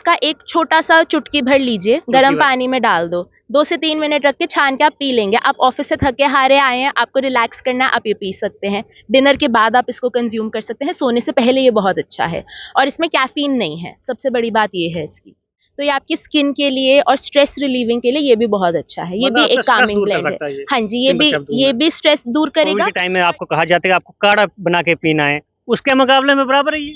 इसका एक छोटा सा चुटकी भर लीजिए, गर्म पानी में डाल दो, 2 से 3 मिनट रख के छान के आप पी लेंगे। आप ऑफिस से थके हारे आए हैं, आपको रिलैक्स करना है, आप ये पी सकते हैं। डिनर के बाद आप इसको कंज्यूम कर सकते हैं, सोने से पहले ये बहुत अच्छा है। और इसमें कैफीन नहीं है, सबसे बड़ी बात ये है इसकी। तो ये आपकी स्किन के लिए और स्ट्रेस रिलीविंग के लिए ये भी बहुत अच्छा है। ये भी एक कामिंग ब्लेंड है। हाँ जी, ये भी स्ट्रेस दूर करेगा। टाइम में आपको कहा जाता है कि आपको काढ़ा बना के पीना है, उसके मुकाबले में बराबर है ये?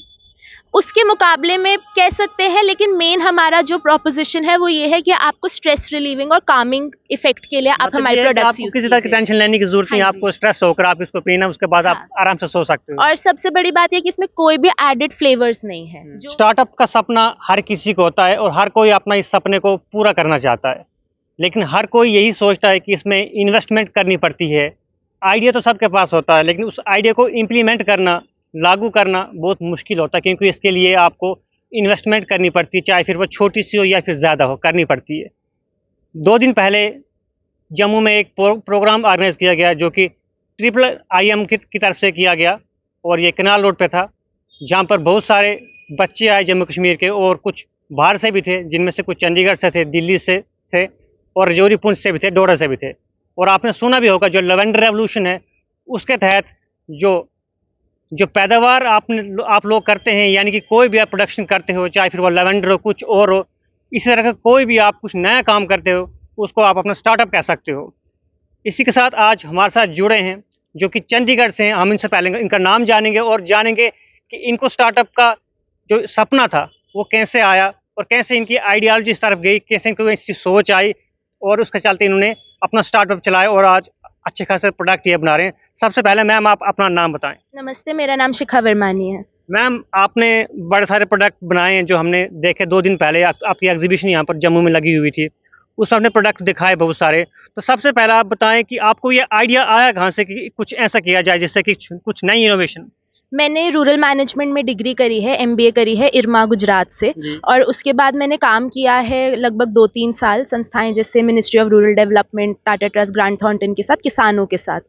उसके मुकाबले में कह सकते हैं, लेकिन मेन हमारा जो प्रोपोजिशन है वो ये है कि आपको स्ट्रेस रिलीविंग और कामिंग इफेक्ट के लिए आप हमारे प्रोडक्ट्स यूज कीजिए। किसी तरह की टेंशन लेने की जरूरत नहीं, आपको स्ट्रेस होकर आप इसको पीना, उसके बाद आप आराम से सो सकते हो। और सबसे बड़ी बात ये कि इसमें कोई भी एडेड फ्लेवर्स नहीं है। स्टार्टअप का सपना हर किसी को होता है और हर कोई अपना इस सपने को पूरा करना चाहता है, लेकिन हर कोई यही सोचता है कि इसमें इन्वेस्टमेंट करनी पड़ती है। आइडिया तो सबके पास होता है, लेकिन उस आइडिया को इम्प्लीमेंट करना, लागू करना बहुत मुश्किल होता है, क्योंकि इसके लिए आपको इन्वेस्टमेंट करनी पड़ती है, चाहे फिर वो छोटी सी हो या फिर ज़्यादा हो, करनी पड़ती है। 2 दिन पहले जम्मू में एक प्रोग्राम ऑर्गेनाइज किया गया जो कि IIM की तरफ से किया गया, और ये कनाल रोड पे था, जहाँ पर बहुत सारे बच्चे आए जम्मू कश्मीर के, और कुछ बाहर से भी थे, जिनमें से कुछ चंडीगढ़ से थे, दिल्ली से थे, और रजौरी पुंछ से भी थे, डोडा से भी थे। और आपने सुना भी होगा जो लेवेंडर रेवोल्यूशन है, उसके तहत जो पैदावार आप लोग करते हैं, यानी कि कोई भी आप प्रोडक्शन करते हो, चाहे फिर वो लेवेंडर हो, कुछ और हो, इसी तरह का कोई भी आप कुछ नया काम करते हो, उसको आप अपना स्टार्टअप कह सकते हो। इसी के साथ आज हमारे साथ जुड़े हैं जो कि चंडीगढ़ से हैं। हम इनसे पहले इनका नाम जानेंगे और जानेंगे कि इनको स्टार्टअप का जो सपना था वो कैसे आया, और कैसे इनकी आइडियोलॉजी इस तरफ गई, कैसे इनको इसकी सोच आई, और उसके चलते इन्होंने अपना स्टार्टअप चलाया और आज अच्छे खासे प्रोडक्ट ये बना रहे हैं। सबसे पहले मैम आप अपना नाम बताएं। नमस्ते, मेरा नाम शिखा वर्मानी है। मैम, आपने बड़े सारे प्रोडक्ट बनाए हैं जो हमने देखे 2 दिन पहले, आपकी एग्जीबिशन यहाँ पर जम्मू में लगी हुई थी, उसमें आपने प्रोडक्ट दिखाए बहुत सारे। तो सबसे पहले आप बताएं कि आपको ये आइडिया आया कहाँ से कि कुछ ऐसा किया जाए जिससे कि कुछ नई इनोवेशन। मैंने रूरल मैनेजमेंट में डिग्री करी है, MBA करी है इरमा गुजरात से, और उसके बाद मैंने काम किया है लगभग 2-3 साल संस्थाएं जैसे ministry of rural development, Tata trust, grant Thornton के साथ, किसानों के साथ।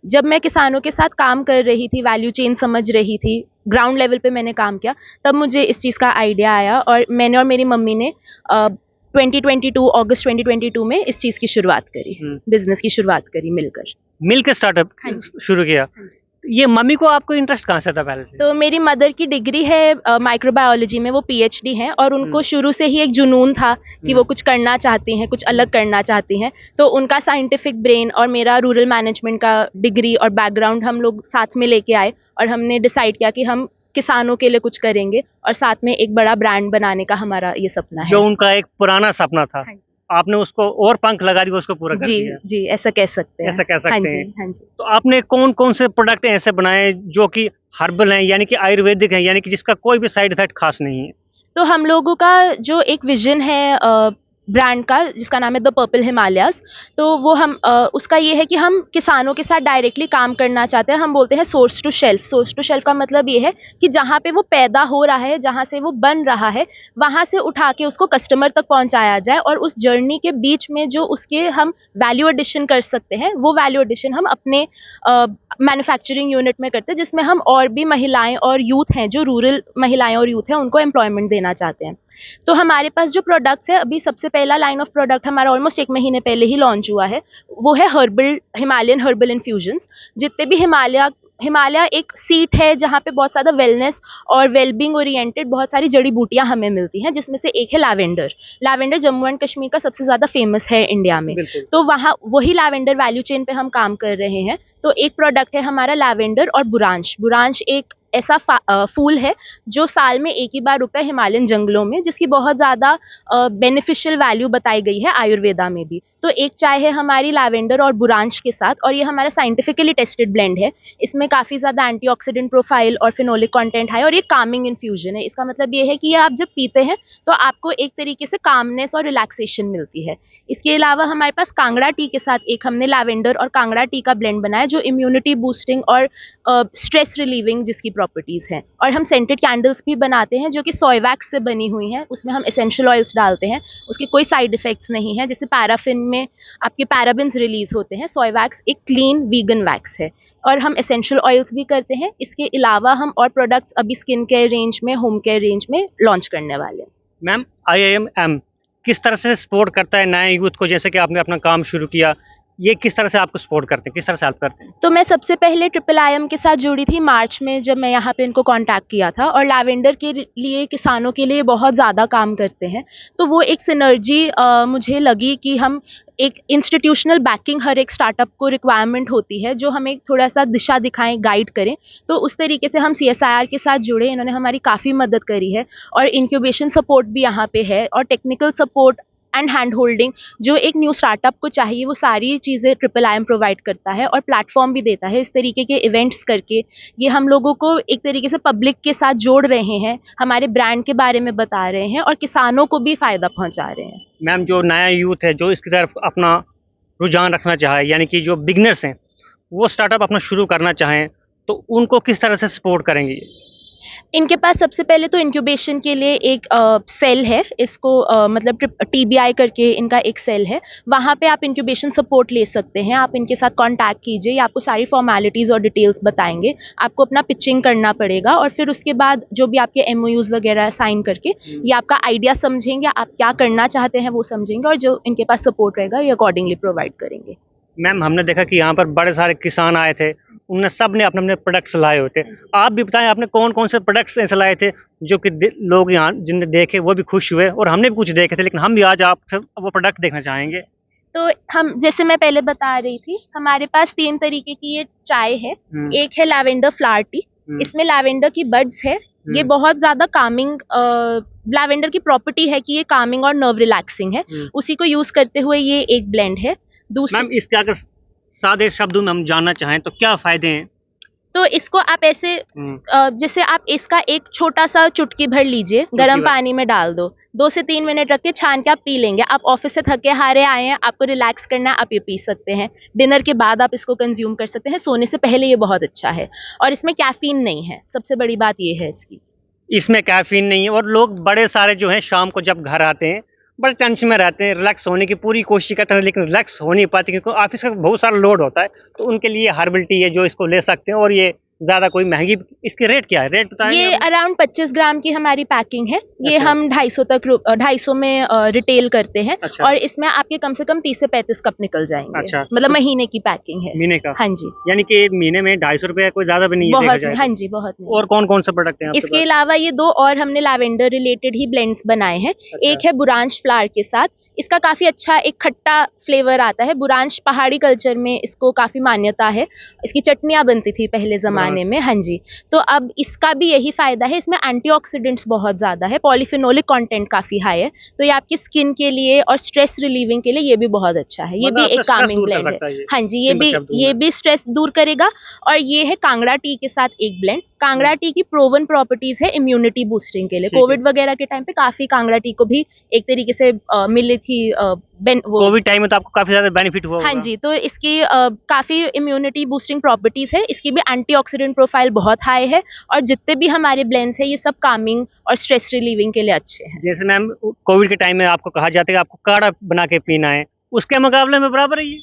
जब मैं किसानों के साथ काम कर रही थी, वैल्यू चेन समझ रही थी, ग्राउंड लेवल पे मैंने काम किया, तब मुझे इस चीज़ का आइडिया आया, और मैंने और मेरी मम्मी ने 2022 अगस्त 2022 में इस चीज़ की शुरुआत करी, बिजनेस की शुरुआत करी, मिलकर स्टार्टअप शुरू किया। ये मम्मी को आपको इंटरेस्ट कहाँ से था पहले से? तो मेरी मदर की डिग्री है माइक्रोबायोलॉजी में, वो PhD हैं, और उनको शुरू से ही एक जुनून था कि वो कुछ करना चाहती हैं, कुछ अलग करना चाहती हैं। तो उनका साइंटिफिक ब्रेन और मेरा रूरल मैनेजमेंट का डिग्री और बैकग्राउंड हम लोग साथ में लेके आए, और हमने डिसाइड किया कि हम किसानों के लिए कुछ करेंगे, और साथ में एक बड़ा ब्रांड बनाने का हमारा ये सपना है। जो उनका एक पुराना सपना था, आपने उसको और पंख लगा दिया, उसको पूरा कर दिया। जी, ऐसा कह सकते हैं। हाँ जी। तो आपने कौन कौन से प्रोडक्ट ऐसे बनाए जो कि हर्बल हैं, यानी कि आयुर्वेदिक हैं, यानी कि जिसका कोई भी साइड इफेक्ट खास नहीं है? तो हम लोगों का जो एक विजन है ब्रांड का, जिसका नाम है द पर्पल हिमालयाज, तो वो हम उसका ये है कि हम किसानों के साथ डायरेक्टली काम करना चाहते हैं। हम बोलते हैं source to shelf. Source to shelf का मतलब ये है कि जहाँ पे वो पैदा हो रहा है, जहाँ से वो बन रहा है, वहाँ से उठा के उसको कस्टमर तक पहुँचाया जाए, और उस जर्नी के बीच में जो उसके हम वैल्यू एडिशन कर सकते हैं, वो वैल्यू एडिशन हम अपने मैन्युफैक्चरिंग यूनिट में करते हैं, जिसमें हम और भी महिलाएं और यूथ हैं, जो रूरल महिलाएं और यूथ हैं, उनको एम्प्लॉयमेंट देना चाहते हैं। तो हमारे पास जो प्रोडक्ट्स है, अभी सबसे पहला लाइन ऑफ प्रोडक्ट हमारा ऑलमोस्ट 1 महीने पहले ही लॉन्च हुआ है, वो है हिमालयन हर्बल इन्फ्यूजन्स। जितने भी हिमालय एक सीट है जहाँ पे बहुत ज़्यादा वेलनेस और वेलबींग ओरिएंटेड बहुत सारी जड़ी बूटियाँ हमें मिलती हैं, जिसमें से एक है लैवेंडर जम्मू एंड कश्मीर का सबसे ज़्यादा फेमस है इंडिया में। तो वहाँ वही लैवेंडर वैल्यू चेन पे हम काम कर रहे हैं। तो एक प्रोडक्ट है हमारा लैवेंडर और बुरांश एक ऐसा फूल है जो साल में एक ही बार उगता है हिमालयन जंगलों में, जिसकी बहुत ज़्यादा बेनिफिशियल वैल्यू बताई गई है आयुर्वेदा में भी। तो एक चाय है हमारी लैवेंडर और बुरांश के साथ, और ये हमारा साइंटिफिकली टेस्टेड ब्लेंड है। इसमें काफ़ी ज़्यादा एंटीऑक्सीडेंट प्रोफाइल और फिनोलिक कंटेंट है, और ये कामिंग इन्फ्यूजन है। इसका मतलब ये है कि ये आप जब पीते हैं तो आपको एक तरीके से कामनेस और रिलैक्सेशन मिलती है। इसके अलावा हमारे पास कांगड़ा टी के साथ एक हमने लैवेंडर और कांगड़ा टी का ब्लेंड बनाया, जो इम्यूनिटी बूस्टिंग और स्ट्रेस रिलीविंग जिसकी प्रॉपर्टीज़ हैं। और हम सेंटेड कैंडल्स भी बनाते हैं जो कि सोय वैक्स से बनी हुई हैं। उसमें हम एसेंशियल ऑयल्स डालते हैं, उसके कोई साइड इफेक्ट्स नहीं है। जैसे पैराफिन में आपके पैराबिन्स रिलीज होते हैं, सोय वैक्स एक क्लीन वीगन वैक्स है। और हम एसेंशियल ऑयल्स भी करते हैं। इसके अलावा हम और प्रोडक्ट्स अभी स्किन केयर रेंज में, होम केयर रेंज में लॉन्च करने वाले हैं। मैम IIM किस तरह से सपोर्ट करता है नए यूथ को, जैसे कि आपने अपना काम शुरू किया, ये किस तरह से आपको सपोर्ट करते हैं, किस तरह से हेल्प करते हैं? तो मैं सबसे पहले IIM के साथ जुड़ी थी मार्च में, जब मैं यहाँ पे इनको कांटेक्ट किया था, और लैवेंडर के लिए किसानों के लिए बहुत ज़्यादा काम करते हैं। तो वो एक सिनर्जी मुझे लगी कि हम एक इंस्टीट्यूशनल बैकिंग हर एक स्टार्टअप को रिक्वायरमेंट होती है, जो हमें थोड़ा सा दिशा दिखाएं, गाइड करें। तो उस तरीके से हम CSIR के साथ जुड़े, इन्होंने हमारी काफ़ी मदद करी है, और इंक्यूबेशन सपोर्ट भी यहाँ पे है, और technical support and hand holding जो एक न्यू स्टार्टअप को चाहिए, वो सारी चीज़ें IIM प्रोवाइड करता है, और प्लेटफॉर्म भी देता है। इस तरीके के इवेंट्स करके ये हम लोगों को एक तरीके से पब्लिक के साथ जोड़ रहे हैं, हमारे ब्रांड के बारे में बता रहे हैं, और किसानों को भी फ़ायदा पहुंचा रहे हैं। मैम जो नया यूथ है जो इसकी तरफ अपना रुझान रखना चाहे, यानी कि जो बिगनर्स हैं वो स्टार्टअप अपना शुरू करना चाहें, तो उनको किस तरह से सपोर्ट करेंगे? इनके पास सबसे पहले तो इंक्यूबेशन के लिए एक सेल है, इसको मतलब TBI करके इनका एक सेल है, वहाँ पे आप इंक्यूबेशन सपोर्ट ले सकते हैं। आप इनके साथ कांटेक्ट कीजिए, ये आपको सारी फॉर्मेलिटीज़ और डिटेल्स बताएंगे। आपको अपना पिचिंग करना पड़ेगा, और फिर उसके बाद जो भी आपके MOUs वगैरह साइन करके ये आपका आइडिया समझेंगे, आप क्या करना चाहते हैं वो समझेंगे, और जो इनके पास सपोर्ट रहेगा ये अकॉर्डिंगली प्रोवाइड करेंगे। मैम हमने देखा कि यहाँ पर बड़े सारे किसान आए थे, उन्होंने सब ने अपने अपने प्रोडक्ट्स लाए होते। आप भी बताएं आपने कौन कौन से प्रोडक्ट्स ऐसे लाए थे जो कि लोग यहाँ जिनने देखे वो भी खुश हुए, और हमने भी कुछ देखे थे, लेकिन हम भी आज आपसे वो प्रोडक्ट देखना चाहेंगे। तो हम, जैसे मैं पहले बता रही थी, हमारे पास 3 तरीके की ये चाय है। एक है लैवेंडर फ्लावर टी, इसमें लैवेंडर की बड्स है, ये बहुत ज्यादा कामिंग, लैवेंडर की प्रॉपर्टी है कि ये कामिंग और नर्व रिलैक्सिंग है, उसी को यूज करते हुए ये एक ब्लेंड है। मैम इसके अगर सादे शब्दों में हम जानना चाहें तो क्या फायदे हैं? तो इसको आप ऐसे, जैसे आप इसका एक छोटा सा चुटकी भर लीजिए, गर्म पानी में डाल दो, 2 से 3 मिनट रख के छान के आप पी लेंगे। आप ऑफिस से थके हारे आए हैं, आपको रिलैक्स करना है, आप ये पी सकते हैं। डिनर के बाद आप इसको कंज्यूम कर सकते हैं, सोने से पहले ये बहुत अच्छा है, और इसमें कैफीन नहीं है, सबसे बड़ी बात ये है इसकी। इसमें कैफीन नहीं है, और लोग बड़े सारे जो हैं शाम को जब घर आते हैं बड़े टेंशन में रहते हैं, रिलैक्स होने की पूरी कोशिश करते हैं, लेकिन रिलैक्स हो नहीं पाते क्योंकि ऑफिस का बहुत सारा लोड होता है। तो उनके लिए हर्बल टी है जो इसको ले सकते हैं, और ये ज़्यादा कोई महंगी, इसकी रेट क्या है, रेट बताएंगे? ये अराउंड 25 ग्राम की हमारी पैकिंग है। ये अच्छा। हम 250 में रिटेल करते हैं। अच्छा। और इसमें आपके कम से कम 30 से 35 कप निकल जाएंगे। अच्छा। मतलब महीने की पैकिंग है। महीने का? हाँ जी। यानी कि महीने में 250 रुपये कोई ज़्यादा भी नहीं है, देखा बहुत, जाए हाँ तो। जी, बहुत नहीं। और कौन कौन से प्रोडक्ट हैं आपके इसके पास? अलावा ये 2 और हमने लैवेंडर रिलेटेड ही ब्लेंड्स बनाए हैं। अच्छा। एक है बुरांश फ्लावर के साथ, इसका काफ़ी अच्छा एक खट्टा फ्लेवर आता है। बुरांश पहाड़ी कल्चर में इसको काफ़ी मान्यता है, इसकी चटनियाँ बनती थी पहले ज़माने में। हाँ जी। तो अब इसका भी यही फ़ायदा है, इसमें एंटीऑक्सीडेंट्स बहुत ज़्यादा है, पॉलीफिनोलिक कंटेंट काफ़ी हाई है, तो ये आपकी स्किन के लिए और स्ट्रेस रिलीविंग के लिए ये भी बहुत अच्छा है। ये भी एक कामिंग ब्लेंड है। हाँ जी, ये भी स्ट्रेस दूर करेगा। और ये है कांगड़ा टी के साथ एक ब्लेंड। कांगड़ा टी की प्रोवन प्रॉपर्टीज है इम्यूनिटी बूस्टिंग के लिए। कोविड वगैरह के टाइम पे काफी कांगड़ा टी को भी एक तरीके से मिली थी, कोविड टाइम में तो आपको काफी ज्यादा बेनिफिट हुआ हाँ होगा। जी। तो इसकी काफी इम्यूनिटी बूस्टिंग प्रॉपर्टीज है, इसकी भी एंटीऑक्सीडेंट प्रोफाइल बहुत हाई है, और जितने भी हमारे ब्लेंड्स है ये सब कामिंग और स्ट्रेस रिलीविंग के लिए अच्छे हैं। जैसे मैम कोविड के टाइम में आपको कहा जाता है कि आपको काढ़ा बना के पीना है, उसके मुकाबले में बराबर है ये?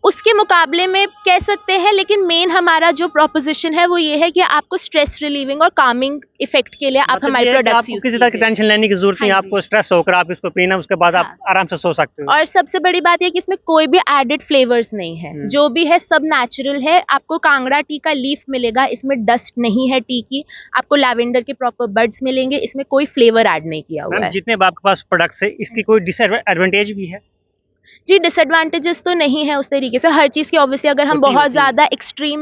उसके मुकाबले में कह सकते हैं, लेकिन मेन हमारा जो प्रोपोजिशन है वो ये है कि आपको स्ट्रेस रिलीविंग और कामिंग इफेक्ट के लिए आप मतलब हमारे ये है कि प्रोडक्ट्स आपको यूज किसी तरह की कीजिए। टेंशन लेने की जरूरत नहीं है, हाँ जी। आपको स्ट्रेस होकर आप इसको पीना, उसके बाद आप हाँ। आराम से सो सकते हो। और सबसे बड़ी बात यह कि इसमें कोई भी एडेड फ्लेवर्स नहीं है, जो भी है सब नेचुरल है। आपको कांगड़ा टी का लीफ मिलेगा, इसमें डस्ट नहीं है टी की। आपको लैवेंडर के प्रॉपर बड्स मिलेंगे, इसमें कोई फ्लेवर ऐड नहीं किया हुआ मैम है। जितने भी आपके पास प्रोडक्ट्स है इसकी कोई डिसएडवांटेज भी है? जी, डिसएडवांटेजेस तो नहीं है उस तरीके से। हर चीज़ की ऑब्वियसली अगर हम बहुत ज़्यादा extreme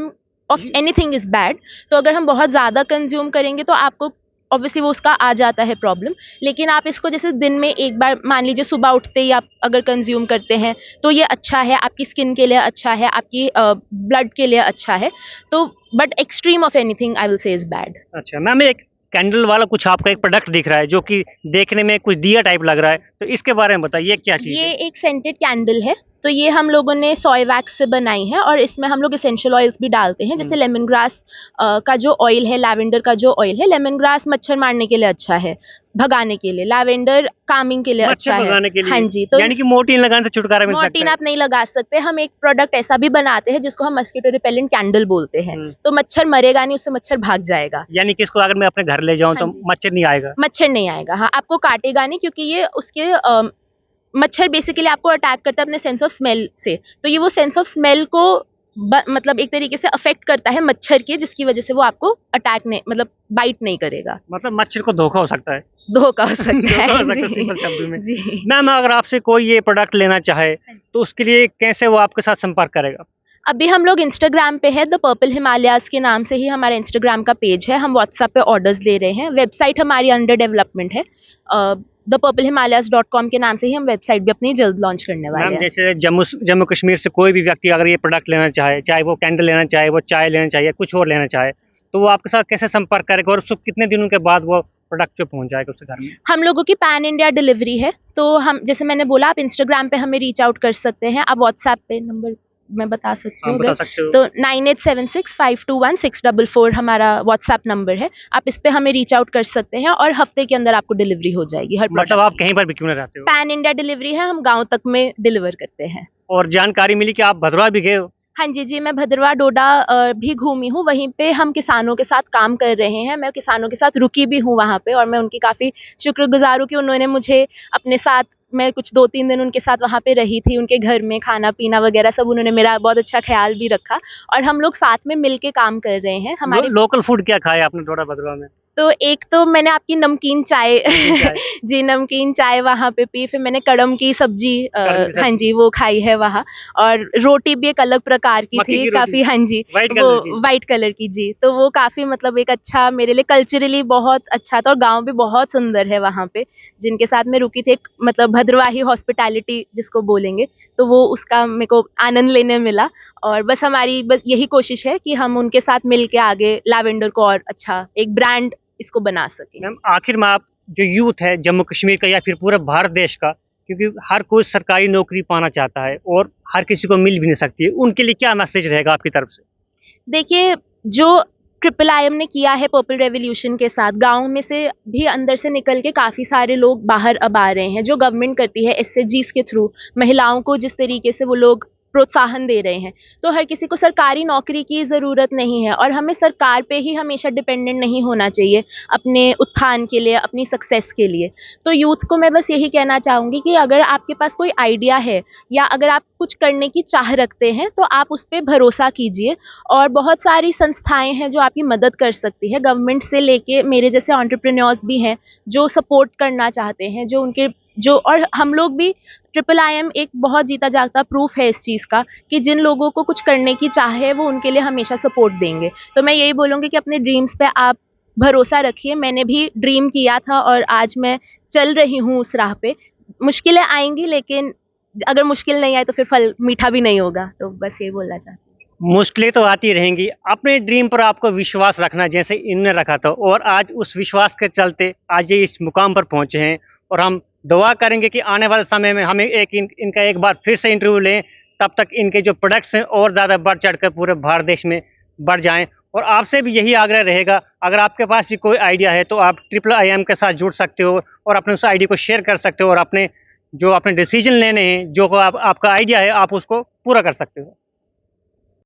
of anything is bad, तो अगर हम बहुत ज़्यादा कंज्यूम करेंगे तो आपको ऑब्वियसली वो उसका आ जाता है प्रॉब्लम। लेकिन आप इसको जैसे दिन में एक बार, मान लीजिए सुबह उठते ही आप अगर कंज्यूम करते हैं तो ये अच्छा है, आपकी स्किन के लिए अच्छा है, आपकी ब्लड के लिए अच्छा है। तो but extreme of anything I will say is bad. अच्छा मैम, एक कैंडल वाला कुछ आपका एक प्रोडक्ट दिख रहा है जो कि देखने में कुछ दिया टाइप लग रहा है, तो इसके बारे में बताइए क्या चीज़ ये है? एक सेंटेड कैंडल है। तो ये हम लोगों ने सोय वैक्स से बनाई है और इसमें हम लोग एसेंशियल ऑयल्स भी डालते हैं, जैसे लेमन ग्रास का जो ऑयल है, लैवेंडर का जो ऑयल है। लेमन ग्रास मच्छर मारने के लिए अच्छा है, भगाने के लिए। लैवेंडर कामिंग के लिए अच्छा है। हाँ जी, तो यानी कि मोर्टीन लगाने से छुटकारा मिल सकता है। मोर्टीन आप नहीं लगा सकते। हम एक प्रोडक्ट ऐसा भी बनाते हैं जिसको हम मस्कीटो रिपेलेंट कैंडल बोलते हैं। तो मच्छर मरेगा नहीं, उससे मच्छर भाग जाएगा। यानी कि इसको अगर मैं अपने घर ले जाऊं तो मच्छर नहीं आएगा? मच्छर नहीं आएगा, हाँ, आपको काटेगा नहीं, क्योंकि ये उसके मच्छर बेसिकली आपको अटैक करता है अपने सेंस ऑफ स्मेल से। तो ये वो सेंस ऑफ स्मेल को मतलब एक तरीके से अफेक्ट करता है मच्छर के, जिसकी वजह से वो आपको अटैक नहीं, मतलब बाइट नहीं करेगा। मतलब मच्छर को धोखा हो सकता है। धोखा हो सकता है सिंपल शब्दों में। जी मैम, अगर आपसे कोई ये प्रोडक्ट लेना चाहे तो उसके लिए कैसे वो आपके साथ संपर्क करेगा? अभी हम लोग इंस्टाग्राम पे है, द पर्पल हिमालयाज के नाम से ही हमारा इंस्टाग्राम का पेज है। हम व्हाट्सएप पे ऑर्डर्स ले रहे हैं। वेबसाइट हमारी अंडर डेवलपमेंट है। thepurplehimalayas.com के नाम से ही हम वेबसाइट भी अपनी जल्द लॉन्च करने वाले हैं। जैसे जम्मू कश्मीर से कोई भी व्यक्ति अगर ये प्रोडक्ट लेना चाहे, चाहे वो कैंडल लेना चाहे, वो चाय लेना चाहिए, कुछ और लेना चाहे, तो वो आपके साथ कैसे संपर्क करेगा और उसको कितने दिनों के बाद वो प्रोडक्ट जो पहुंच जाएगा उसके घर में? हम लोगों की पैन इंडिया डिलीवरी है। तो हम, जैसे मैंने बोला, आप इंस्टाग्राम पे हमें रीच आउट कर सकते हैं। आप व्हाट्सएप पे नंबर मैं बता सकती हूँ, तो 9876521644 हमारा व्हाट्सएप नंबर है। आप इस पे हमें रीच आउट कर सकते हैं और हफ्ते के अंदर आपको डिलीवरी हो जाएगी। हर मतलब आप कहीं पर भी क्यों ना रहते हो, पैन इंडिया डिलीवरी है, हम गाँव तक में डिलीवर करते हैं। और जानकारी मिली कि आप भद्रवाह भी गए हो? हाँ जी, मैं भद्रवाह डोडा भी घूमी हूँ। वहीं पे हम किसानों के साथ काम कर रहे हैं। मैं किसानों के साथ रुकी भी हूँ वहाँ पे, और मैं उनकी काफ़ी शुक्रगुज़ार हूँ कि उन्होंने मुझे अपने साथ, मैं कुछ 2-3 दिन उनके साथ वहाँ पे रही थी। उनके घर में खाना-पीना वगैरह सब उन्होंने मेरा बहुत अच्छा ख़्याल भी रखा, और हम लोग साथ में मिल के काम कर रहे हैं। हमारे लोकल फूड क्या खाया आपने डोडा भद्रवाह में? तो एक तो मैंने आपकी नमकीन चाय जी, नमकीन चाय वहाँ पे पी। फिर मैंने कड़म की सब्जी हाँ जी, वो खाई है वहाँ। और रोटी भी एक अलग प्रकार की थी, काफ़ी, हाँ जी, वो वाइट कलर की जी। तो वो काफ़ी, मतलब एक अच्छा, मेरे लिए कल्चरली बहुत अच्छा था। और गाँव भी बहुत सुंदर है वहाँ पे, जिनके साथ मैं रुकी थी। मतलब भद्रवाही हॉस्पिटैलिटी जिसको बोलेंगे, तो वो उसका मेरे को आनंद लेने मिला। और बस हमारी यही कोशिश है कि हम उनके साथ मिल के आगे लैवेंडर को और अच्छा एक ब्रांड इसको बना सके। मैम, आखिर में आप, जो यूथ है जम्मू कश्मीर का या फिर पूरे भारत देश का, क्योंकि हर कोई सरकारी नौकरी पाना चाहता है और हर किसी को मिल भी नहीं सकती है, उनके लिए क्या मैसेज रहेगा आपकी तरफ से? देखिए, जो IIIM ने किया है पर्पल रेवोल्यूशन के साथ, गाँव में से भी अंदर से निकल के काफ़ी सारे लोग बाहर अब आ रहे हैं। जो गवर्नमेंट करती है SHGs के थ्रू, महिलाओं को जिस तरीके से वो लोग प्रोत्साहन दे रहे हैं, तो हर किसी को सरकारी नौकरी की ज़रूरत नहीं है। और हमें सरकार पे ही हमेशा डिपेंडेंट नहीं होना चाहिए अपने उत्थान के लिए, अपनी सक्सेस के लिए। तो यूथ को मैं बस यही कहना चाहूँगी कि अगर आपके पास कोई आइडिया है, या अगर आप कुछ करने की चाह रखते हैं, तो आप उस पे भरोसा कीजिए। और बहुत सारी संस्थाएं हैं जो आपकी मदद कर सकती है, गवर्नमेंट से लेके मेरे जैसे एंटरप्रेन्योर्स भी हैं जो सपोर्ट करना चाहते हैं, जो उनके जो, और हम लोग भी, IIIM एक बहुत जीता जागता प्रूफ है इस चीज़ का कि जिन लोगों को कुछ करने की चाह है, वो उनके लिए हमेशा सपोर्ट देंगे। तो मैं यही बोलूँगी कि अपने ड्रीम्स पे आप भरोसा रखिए। मैंने भी ड्रीम किया था और आज मैं चल रही हूँ उस राह पे। मुश्किलें आएंगी, लेकिन अगर मुश्किल नहीं आए तो फिर फल मीठा भी नहीं होगा। तो बस ये बोलना चाहती हूँ। मुश्किलें तो आती रहेंगी, अपने ड्रीम पर आपको विश्वास रखना जैसे इनने रखा था, और आज उस विश्वास के चलते आज ये इस मुकाम पर पहुंचे हैं। और हम दुआ करेंगे कि आने वाले समय में हमें इनका एक बार फिर से इंटरव्यू लें, तब तक इनके जो प्रोडक्ट्स हैं और ज़्यादा बढ़ चढ़कर पूरे भारत देश में बढ़ जाएं। और आपसे भी यही आग्रह रहेगा, अगर आपके पास भी कोई आइडिया है तो आप IIIM के साथ जुड़ सकते हो और अपने उस आइडिया को शेयर कर सकते हो, और अपने डिसीजन लेने हैं, जो आपका आइडिया है, आप उसको पूरा कर सकते हो।